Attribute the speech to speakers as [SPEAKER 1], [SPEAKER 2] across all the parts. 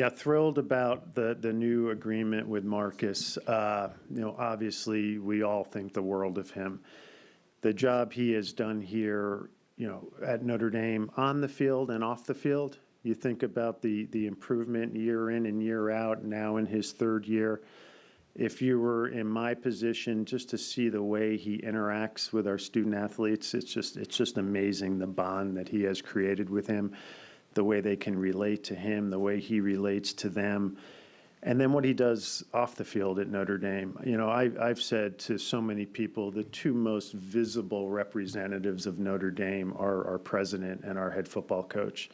[SPEAKER 1] Yeah, thrilled about the new agreement with Marcus. Obviously, we all think the world of him. The job he has done here, at Notre Dame on the field and off the field. You think about the improvement year in and year out, now in his third year. If you were in my position, just to see the way he interacts with our student athletes, it's just amazing, the bond that he has created with him, the way they can relate to him, the way he relates to them, and then what he does off the field at Notre Dame. I've said to so many people, the two most visible representatives of Notre Dame are our president and our head football coach.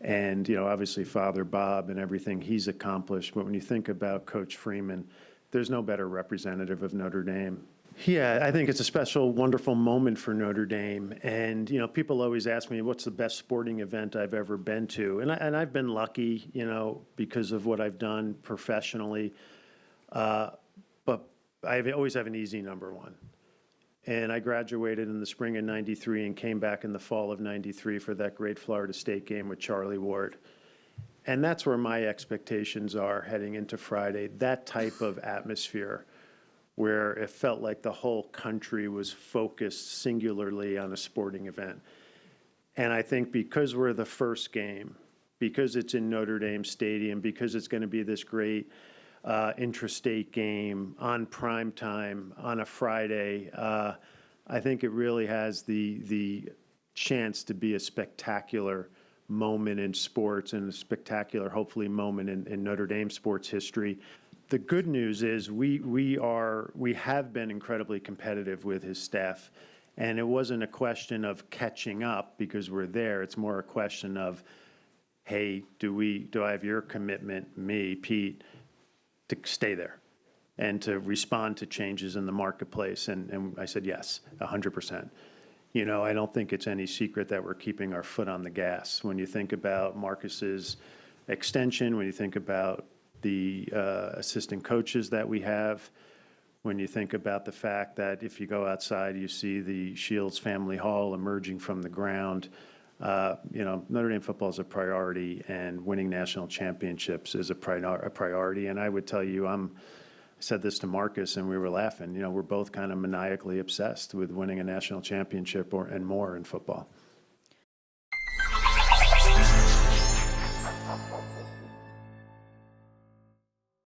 [SPEAKER 1] And, obviously Father Bob and everything he's accomplished. But when you think about Coach Freeman, there's no better representative of Notre Dame. Yeah, I think it's a special, wonderful moment for Notre Dame. And, people always ask me, what's the best sporting event I've ever been to? And I've been lucky, because of what I've done professionally. But I always have an easy number one. And I graduated in the spring of '93 and came back in the fall of '93 for that great Florida State game with Charlie Ward. And that's where my expectations are heading into Friday, that type of atmosphere where it felt like the whole country was focused singularly on a sporting event. And I think because we're the first game, because it's in Notre Dame Stadium, because it's going to be this great intrastate game on prime time on a Friday, I think it really has the chance to be a spectacular moment in sports and a spectacular, hopefully, moment in Notre Dame sports history. The good news is we have been incredibly competitive with his staff, and it wasn't a question of catching up because we're there. It's more a question of, hey, do I have your commitment, me, Pete, to stay there and to respond to changes in the marketplace? And I said yes, 100%. I don't think it's any secret that we're keeping our foot on the gas. When you think about Marcus's extension, when you think about the assistant coaches that we have, when you think about the fact that if you go outside, you see the Shields Family Hall emerging from the ground, Notre Dame football is a priority, and winning national championships is a priority. And I would tell you, I said this to Marcus, and we were laughing. We're both kind of maniacally obsessed with winning a national championship and more in football.